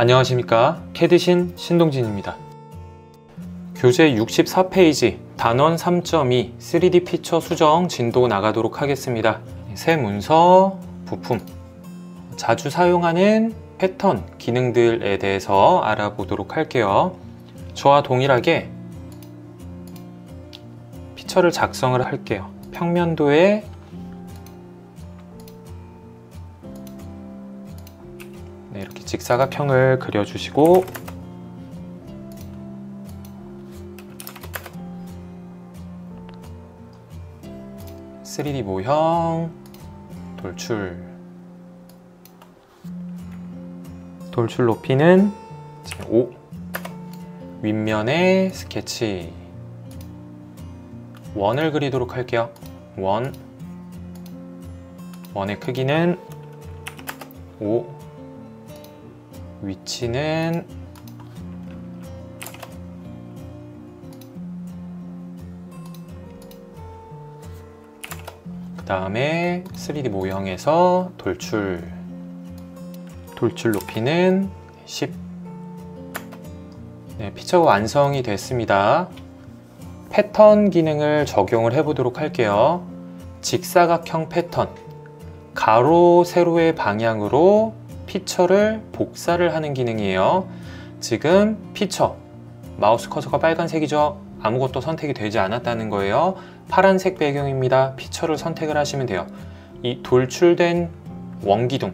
안녕하십니까, 캐드신 신동진입니다. 교재 64페이지 단원 3.2 3D 피처 수정 진도 나가도록 하겠습니다. 새 문서, 부품, 자주 사용하는 패턴, 기능들에 대해서 알아보도록 할게요. 저와 동일하게 피처를 작성을 할게요. 평면도에 이렇게 직사각형을 그려주시고, (3D) 모형, 돌출 높이는 5, 윗면에 스케치, 원을 그리도록 할게요. 원의 크기는 5, 위치는 그 다음에 3D 모형에서 돌출 높이는 10. 네, 피처가 완성이 됐습니다. 패턴 기능을 적용을 해 보도록 할게요. 직사각형 패턴, 가로 세로의 방향으로 피처를 복사를 하는 기능이에요. 지금 피처, 마우스 커서가 빨간색이죠. 아무것도 선택이 되지 않았다는 거예요. 파란색 배경입니다. 피처를 선택을 하시면 돼요. 이 돌출된 원기둥,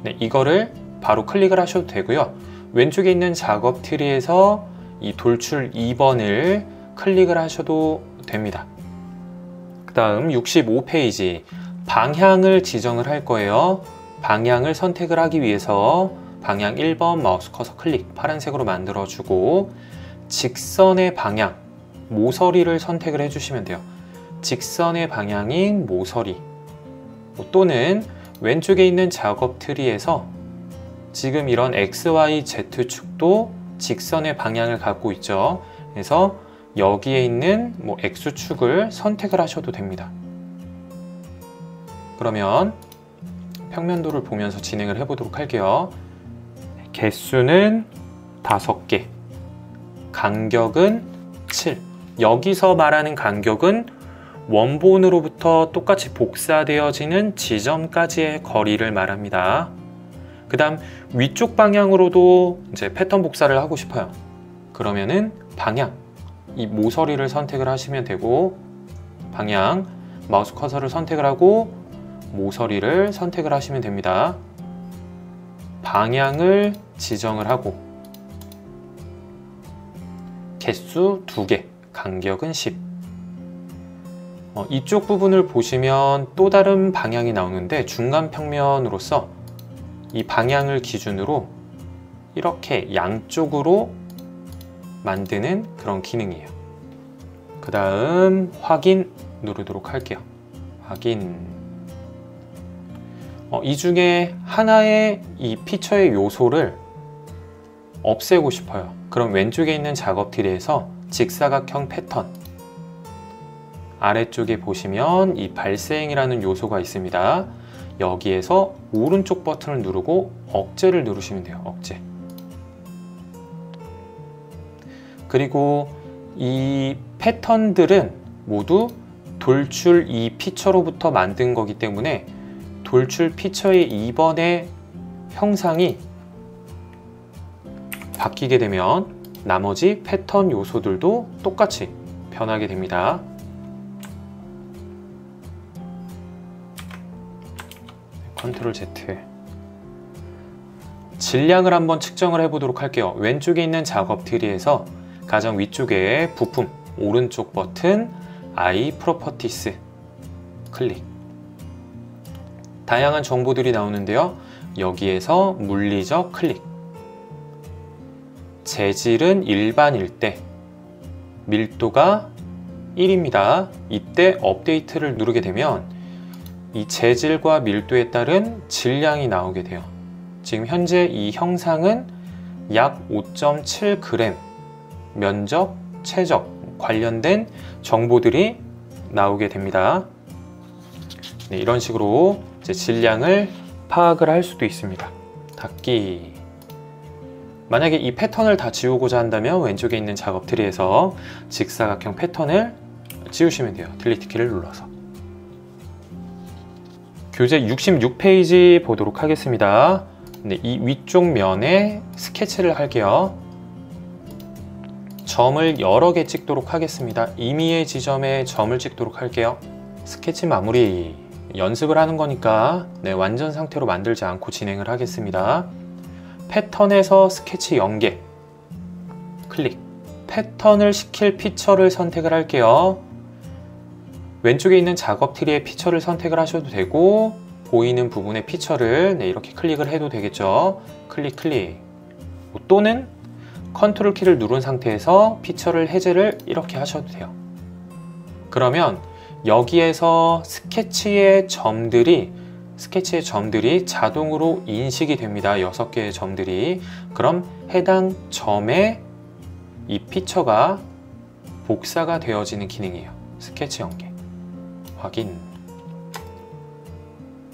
네, 이거를 바로 클릭을 하셔도 되고요. 왼쪽에 있는 작업 트리에서 이 돌출 2번을 클릭을 하셔도 됩니다. 그 다음 65페이지 방향을 지정을 할 거예요. 방향을 선택을 하기 위해서 방향 1번 마우스 커서 클릭, 파란색으로 만들어주고, 직선의 방향, 모서리를 선택을 해주시면 돼요. 직선의 방향인 모서리, 또는 왼쪽에 있는 작업 트리에서 지금 이런 XY, Z축도 직선의 방향을 갖고 있죠. 그래서 여기에 있는 X축을 선택을 하셔도 됩니다. 그러면 평면도를 보면서 진행을 해보도록 할게요. 개수는 5개, 간격은 7. 여기서 말하는 간격은 원본으로부터 똑같이 복사되어지는 지점까지의 거리를 말합니다. 그 다음 위쪽 방향으로도 이제 패턴 복사를 하고 싶어요. 그러면은 방향, 이 모서리를 선택을 하시면 되고, 방향, 마우스 커서를 선택을 하고 모서리를 선택을 하시면 됩니다. 방향을 지정을 하고, 개수 2개, 간격은 10. 이쪽 부분을 보시면 또 다른 방향이 나오는데, 중간 평면으로서 이 방향을 기준으로 이렇게 양쪽으로 만드는 그런 기능이에요. 그 다음 확인 누르도록 할게요. 확인. 이 중에 하나의 이 피처의 요소를 없애고 싶어요. 그럼 왼쪽에 있는 작업 트리에서 직사각형 패턴, 아래쪽에 보시면 이 발생이라는 요소가 있습니다. 여기에서 오른쪽 버튼을 누르고 억제를 누르시면 돼요. 억제. 그리고 이 패턴들은 모두 돌출 이 피처로부터 만든 거기 때문에 돌출 피처의 2번의 형상이 바뀌게 되면 나머지 패턴 요소들도 똑같이 변하게 됩니다. 컨트롤 Z. 질량을 한번 측정을 해보도록 할게요. 왼쪽에 있는 작업 트리에서 가장 위쪽에 부품, 오른쪽 버튼, I 프로퍼티스 클릭. 다양한 정보들이 나오는데요. 여기에서 물리적 클릭. 재질은 일반일 때, 밀도가 1입니다. 이때 업데이트를 누르게 되면 이 재질과 밀도에 따른 질량이 나오게 돼요. 지금 현재 이 형상은 약 5.7g, 면적, 최적 관련된 정보들이 나오게 됩니다. 네, 이런 식으로 이제 질량을 파악을 할 수도 있습니다. 닫기. 만약에 이 패턴을 다 지우고자 한다면 왼쪽에 있는 작업 트리에서 직사각형 패턴을 지우시면 돼요. 딜리트 키를 눌러서. 교재 66페이지 보도록 하겠습니다. 네, 이 위쪽 면에 스케치를 할게요. 점을 여러 개 찍도록 하겠습니다. 임의의 지점에 점을 찍도록 할게요. 스케치 마무리. 연습을 하는 거니까 완전 상태로 만들지 않고 진행을 하겠습니다. 패턴에서 스케치 연계 클릭. 패턴을 시킬 피처를 선택을 할게요. 왼쪽에 있는 작업 트리의 피처를 선택을 하셔도 되고 보이는 부분의 피처를 이렇게 클릭을 해도 되겠죠. 클릭 또는 컨트롤 키를 누른 상태에서 피처를 해제를 이렇게 하셔도 돼요. 그러면 여기에서 스케치의 점들이 자동으로 인식이 됩니다. 6개의 점들이. 그럼 해당 점에 이 피처가 복사가 되어지는 기능이에요. 스케치 연계. 확인.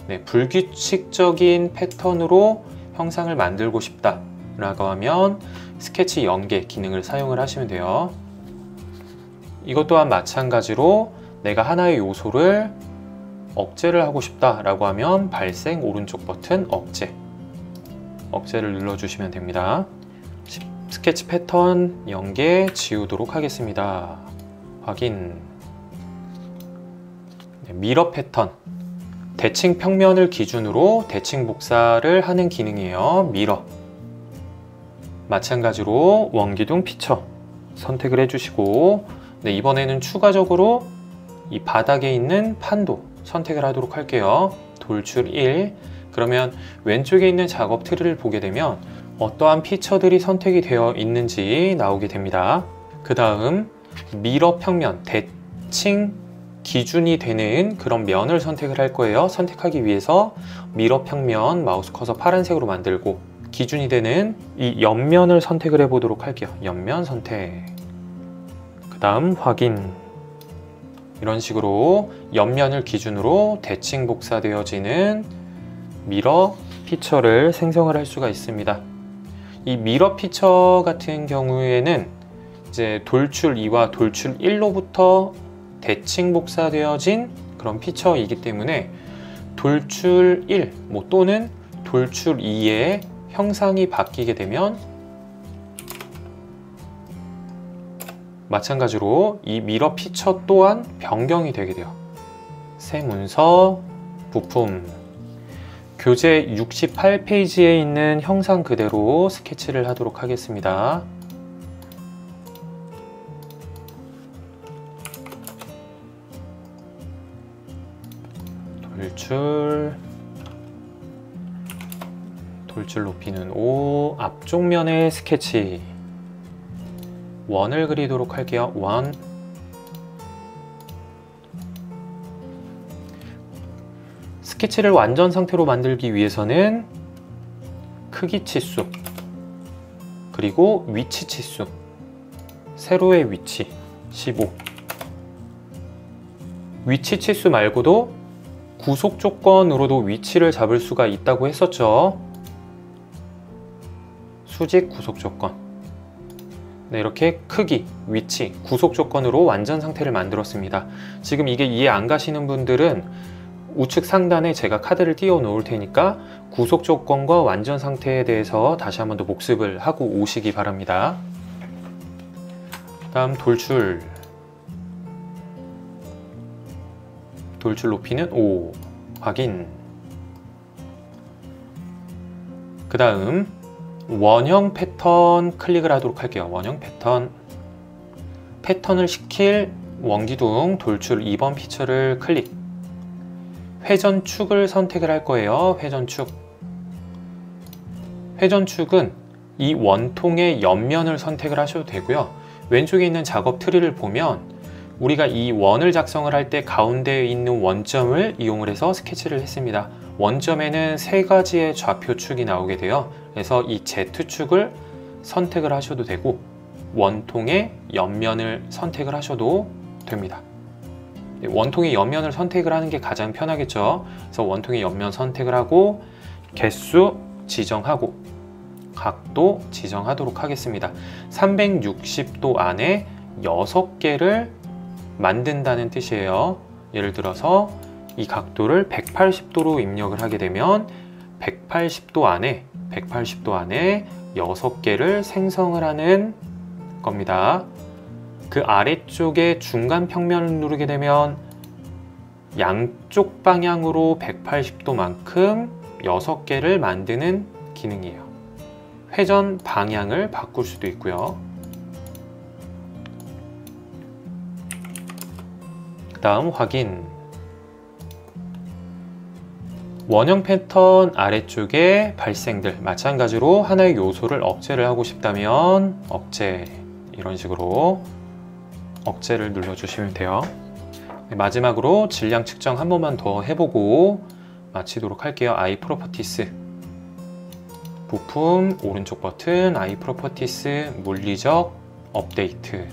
네, 불규칙적인 패턴으로 형상을 만들고 싶다 라고 하면 스케치 연계 기능을 사용을 하시면 돼요. 이것 또한 마찬가지로 내가 하나의 요소를 억제를 하고 싶다 라고 하면 발생 오른쪽 버튼 억제를 눌러주시면 됩니다. 스케치 패턴 연계 지우도록 하겠습니다. 확인. 네, 미러 패턴. 대칭 평면을 기준으로 대칭 복사를 하는 기능이에요. 미러. 마찬가지로 원기둥 피처 선택을 해주시고 이번에는 추가적으로 이 바닥에 있는 판도 선택을 하도록 할게요. 돌출 1. 그러면 왼쪽에 있는 작업 트리를 보게 되면 어떠한 피처들이 선택이 되어 있는지 나오게 됩니다. 그 다음 미러 평면, 대칭 기준이 되는 그런 면을 선택을 할 거예요. 선택하기 위해서 미러 평면 마우스 커서 파란색으로 만들고 기준이 되는 이 옆면을 선택을 해 보도록 할게요. 옆면 선택. 그 다음 확인. 이런 식으로 옆면을 기준으로 대칭 복사되어지는 미러 피처를 생성을 할 수가 있습니다. 이 미러 피처 같은 경우에는 이제 돌출 2와 돌출 1로부터 대칭 복사되어진 그런 피처이기 때문에 돌출 1 또는 돌출 2의 형상이 바뀌게 되면 마찬가지로 이 미러 피처 또한 변경이 되게 돼요. 새 문서, 부품. 교재 68페이지에 있는 형상 그대로 스케치를 하도록 하겠습니다. 돌출 높이는 5, 앞쪽 면의 스케치. 원을 그리도록 할게요. 원. 스케치를 완전 상태로 만들기 위해서는 크기 치수, 그리고 위치 치수, 세로의 위치 15. 위치 치수 말고도 구속 조건으로도 위치를 잡을 수가 있다고 했었죠. 수직 구속 조건. 네, 이렇게 크기, 위치, 구속 조건으로 완전 상태를 만들었습니다. 지금 이게 이해 안 가시는 분들은 우측 상단에 제가 카드를 띄워 놓을 테니까 구속 조건과 완전 상태에 대해서 다시 한번 더 복습을 하고 오시기 바랍니다. 다음 돌출 높이는 5. 확인. 그 다음 원형 패턴 클릭을 하도록 할게요. 원형 패턴을 시킬 원기둥 돌출 2번 피처를 클릭. 회전축을 선택을 할 거예요. 회전축은 이 원통의 옆면을 선택을 하셔도 되고요. 왼쪽에 있는 작업 트리를 보면 우리가 이 원을 작성을 할 때 가운데에 있는 원점을 이용을 해서 스케치를 했습니다. 원점에는 3가지의 좌표축이 나오게 돼요. 그래서 이 Z축을 선택을 하셔도 되고 원통의 옆면을 선택을 하셔도 됩니다. 원통의 옆면을 선택을 하는 게 가장 편하겠죠. 그래서 원통의 옆면 선택을 하고 개수 지정하고 각도 지정하도록 하겠습니다. 360도 안에 6개를 만든다는 뜻이에요. 예를 들어서 이 각도를 180도로 입력을 하게 되면 180도 안에 6개를 생성을 하는 겁니다. 그 아래쪽에 중간 평면을 누르게 되면 양쪽 방향으로 180도만큼 6개를 만드는 기능이에요. 회전 방향을 바꿀 수도 있고요. 그 다음 확인. 원형 패턴 아래쪽에 발생들, 마찬가지로 하나의 요소를 억제를 하고 싶다면 억제, 이런 식으로 억제를 눌러주시면 돼요. 마지막으로 질량 측정 한 번만 더 해보고 마치도록 할게요. 아이 프로퍼티스, 부품 오른쪽 버튼, 아이 프로퍼티스 물리적 업데이트,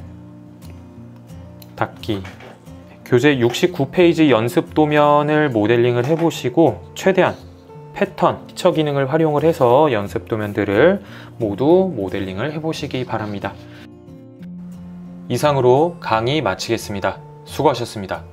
닫기. 교재 69페이지 연습 도면을 모델링을 해보시고 최대한 패턴, 피처 기능을 활용을 해서 연습 도면들을 모두 모델링을 해보시기 바랍니다. 이상으로 강의 마치겠습니다. 수고하셨습니다.